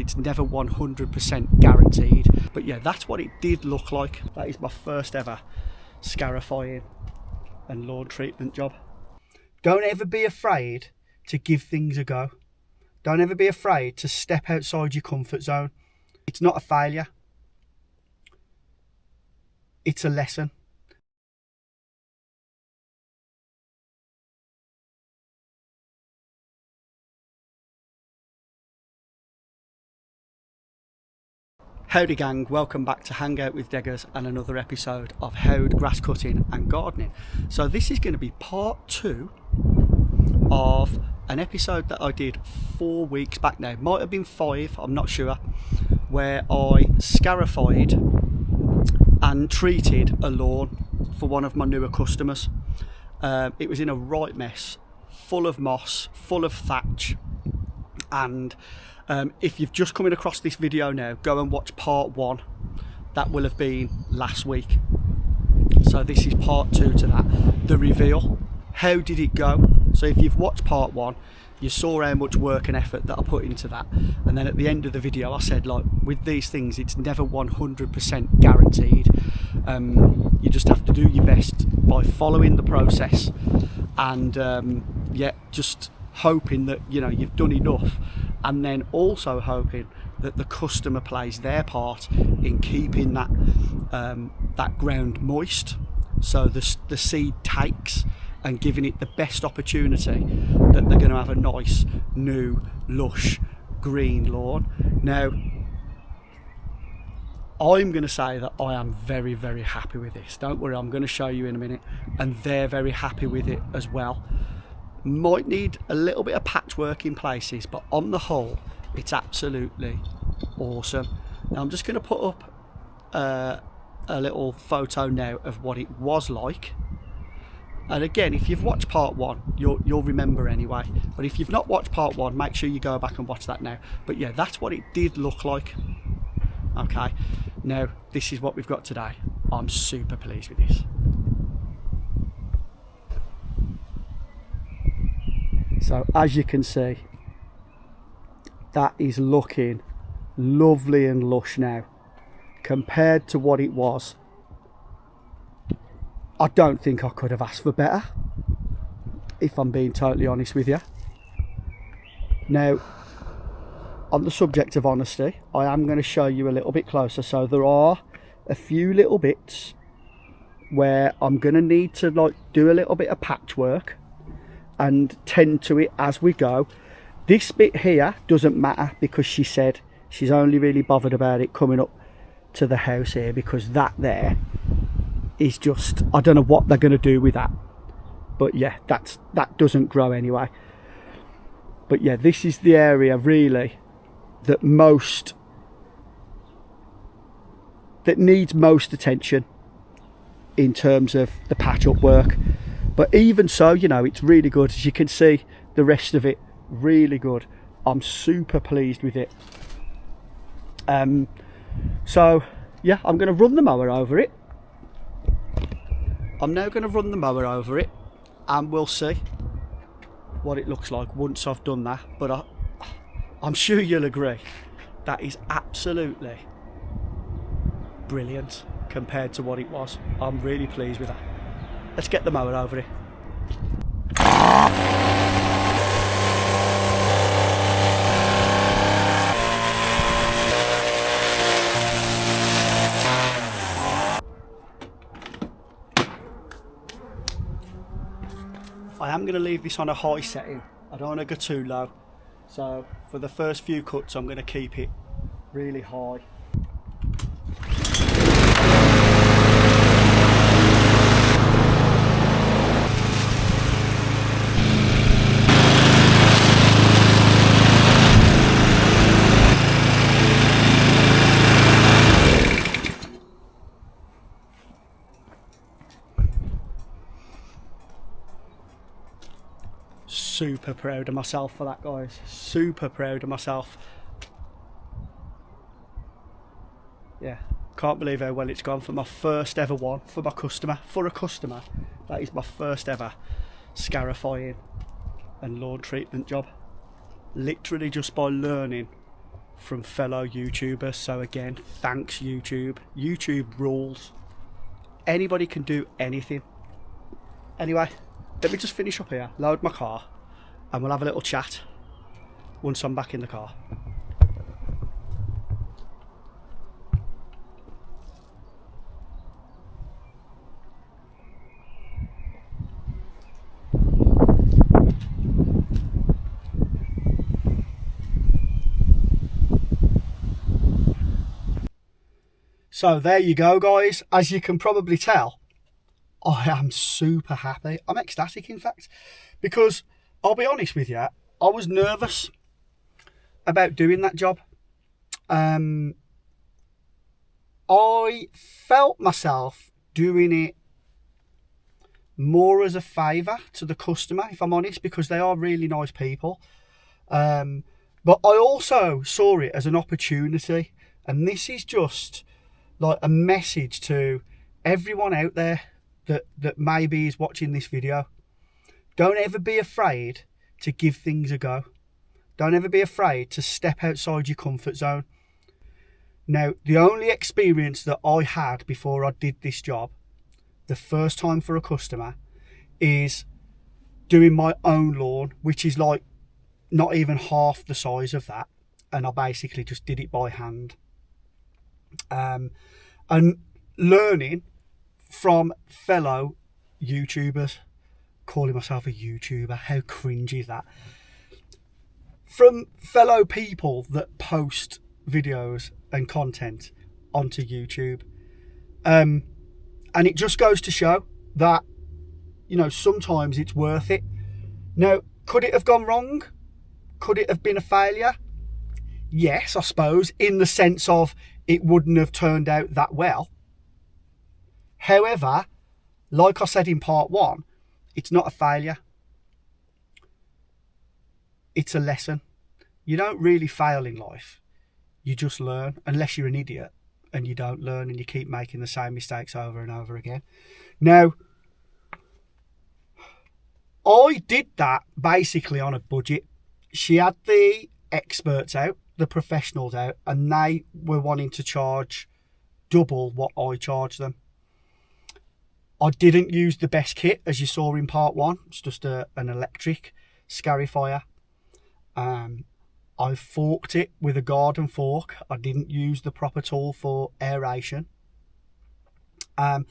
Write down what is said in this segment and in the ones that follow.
It's never 100% guaranteed, but yeah, that's what it did look like. That is my first ever scarifying and lawn treatment job. Don't ever be afraid to give things a go. Don't ever be afraid to step outside your comfort zone. It's not a failure. It's a lesson. Howdy gang, welcome back to Hang Out with Deggers and another episode of Howd Grass Cutting and Gardening. So this is going to be part 2 of an episode that I did 4 weeks back now. Might have been 5, I'm not sure, where I scarified and treated a lawn for one of my newer customers. It was in a right mess, full of moss, full of thatch, and if you've just coming across this video now, go and watch part 1. That will have been last week. So this is part 2 to that. The reveal. How did it go? So if you've watched part 1, you saw how much work and effort that I put into that. And then at the end of the video, I said, like, with these things, it's never 100% guaranteed. You just have to do your best by following the process and yeah, just hoping that, you know, you've done enough, and then also hoping that the customer plays their part in keeping that that ground moist, so the seed takes, and giving it the best opportunity that they're going to have a nice new lush green lawn. Now I'm going to say that I am very, very happy with this. Don't worry, I'm going to show you in a minute, and they're very happy with it as well. Might need a little bit of patchwork in places, but on the whole it's absolutely awesome. Now I'm just going to put up a little photo now of what it was like, and again, if you've watched part 1, you'll remember anyway, but if you've not watched part 1, make sure you go back and watch that now. But yeah, that's what it did look like. Okay, now this is what we've got today. I'm super pleased with this. So as you can see, that is looking lovely and lush now. Compared to what it was, I don't think I could have asked for better, if I'm being totally honest with you. Now, on the subject of honesty, I am going to show you a little bit closer. So there are a few little bits where I'm going to need to like do a little bit of patchwork and tend to it as we go. This bit here doesn't matter, because she said she's only really bothered about it coming up to the house here, because that there is just, I don't know what they're going to do with that, but yeah, that doesn't grow anyway. But yeah, this is the area really that needs most attention in terms of the patch up work. But even so, you know, it's really good. As you can see, the rest of it, really good. I'm super pleased with it. So, yeah, I'm going to run the mower over it. I'm now going to run the mower over it, and we'll see what it looks like once I've done that. But I'm sure you'll agree, that is absolutely brilliant compared to what it was. I'm really pleased with that. Let's get the mower over it. I am going to leave this on a high setting. I don't want to go too low. So for the first few cuts, I'm going to keep it really high. Super proud of myself for that, guys. Super proud of myself. Yeah, can't believe how well it's gone for my first ever one, for my customer, for a customer. That is my first ever scarifying and lawn treatment job. Literally just by learning from fellow YouTubers. So again, thanks YouTube. YouTube rules. Anybody can do anything. Anyway, let me just finish up here, load my car, and we'll have a little chat once I'm back in the car. So there you go, guys. As you can probably tell, I am super happy. I'm ecstatic, in fact, because I'll be honest with you, I was nervous about doing that job. I felt myself doing it more as a favour to the customer, if I'm honest, because they are really nice people. But I also saw it as an opportunity, and this is just like a message to everyone out there that maybe is watching this video. Don't ever be afraid to give things a go. Don't ever be afraid to step outside your comfort zone. Now, the only experience that I had before I did this job, the first time for a customer, is doing my own lawn, which is like not even half the size of that. And I basically just did it by hand. And learning from fellow YouTubers. Calling myself a YouTuber, how cringe is that? From fellow people that post videos and content onto YouTube. And it just goes to show that, you know, sometimes it's worth it. Now, could it have gone wrong? Could it have been a failure? Yes, I suppose, in the sense of it wouldn't have turned out that well. However, like I said in part one, it's not a failure. It's a lesson. You don't really fail in life. You just learn, unless you're an idiot and you don't learn and you keep making the same mistakes over and over again. Now, I did that basically on a budget. She had the experts out, the professionals out, and they were wanting to charge double what I charged them. I didn't use the best kit, as you saw in part one. It's just an electric Scarify. I forked it with a garden fork. I didn't use the proper tool for aeration. And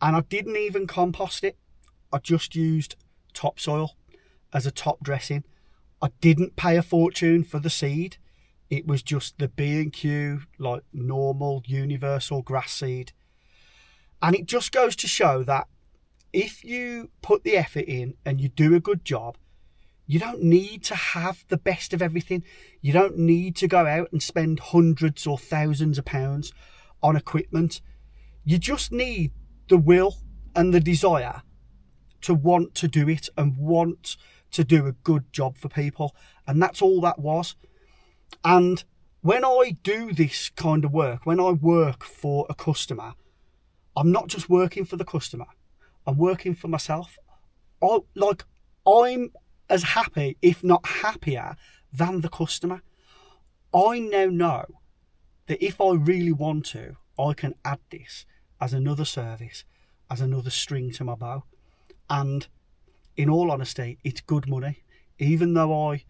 I didn't even compost it. I just used topsoil as a top dressing. I didn't pay a fortune for the seed. It was just the B&Q, like normal universal grass seed. And it just goes to show that if you put the effort in and you do a good job, you don't need to have the best of everything. You don't need to go out and spend hundreds or thousands of pounds on equipment. You just need the will and the desire to want to do it and want to do a good job for people. And that's all that was. And when I do this kind of work, when I work for a customer, I'm not just working for the customer. I'm working for myself. I'm as happy, if not happier, than the customer. I now know that if I really want to, I can add this as another service, as another string to my bow. And in all honesty, it's good money. Even though I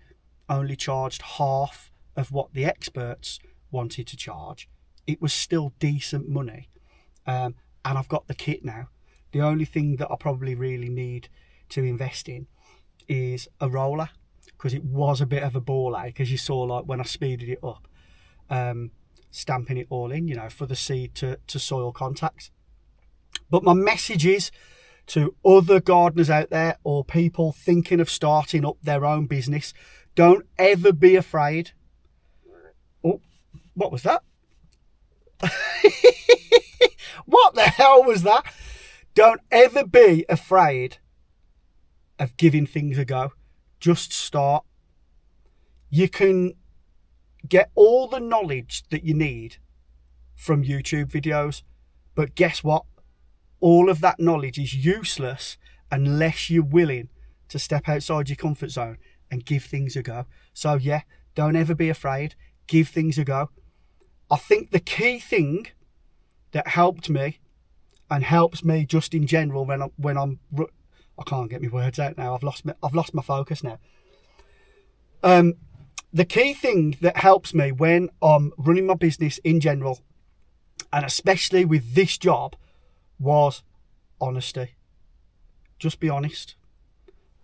only charged half of what the experts wanted to charge, it was still decent money. And I've got the kit now. The only thing that I probably really need to invest in is a roller, because it was a bit of a ball ache, as you saw, like when I speeded it up, stamping it all in, you know, for the seed to soil contact. But my message is to other gardeners out there, or people thinking of starting up their own business, don't ever be afraid. Oh, what was that? What the hell was that? Don't ever be afraid of giving things a go. Just start. You can get all the knowledge that you need from YouTube videos, but guess what? All of that knowledge is useless unless you're willing to step outside your comfort zone and give things a go. So yeah, don't ever be afraid. give things a go. I think the key thing that helped me and helps me just in general when I'm I can't get my words out now. I've lost my focus now. The key thing that helps me when I'm running my business in general, and especially with this job, was honesty. Just be honest.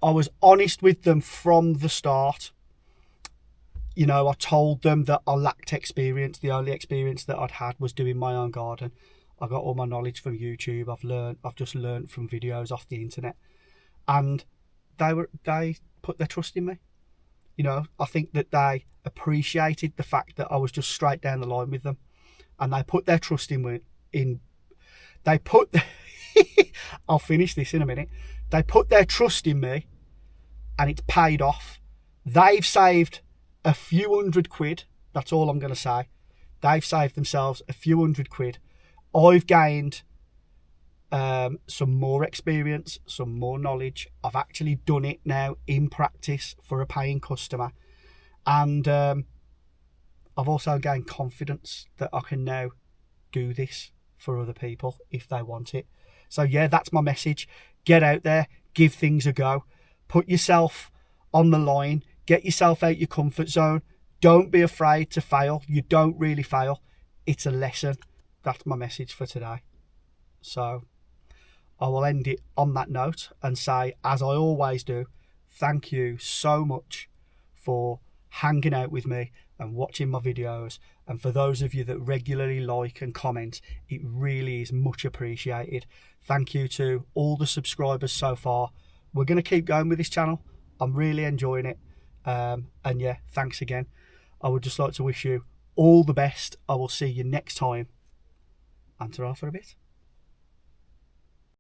I was honest with them from the start. You know, I told them that I lacked experience. The only experience that I'd had was doing my own garden. I got all my knowledge from YouTube. I've just learned from videos off the internet. And they put their trust in me. You know, I think that they appreciated the fact that I was just straight down the line with them. And they put their trust I'll finish this in a minute. They put their trust in me, and it's paid off. They've saved a few £100. That's all I'm going to say. They've saved themselves a few £100. I've gained some more experience, some more knowledge. I've actually done it now in practice for a paying customer. And I've also gained confidence that I can now do this for other people if they want it. So yeah, that's my message. Get out there, give things a go. Put yourself on the line. Get yourself out your comfort zone. Don't be afraid to fail. You don't really fail. It's a lesson. That's my message for today. So I will end it on that note and say, as I always do, thank you so much for hanging out with me and watching my videos. And for those of you that regularly like and comment, it really is much appreciated. Thank you to all the subscribers so far. We're going to keep going with this channel. I'm really enjoying it. And yeah, thanks again. I would just like to wish you all the best. I will see you next time. And ta-ra for a bit.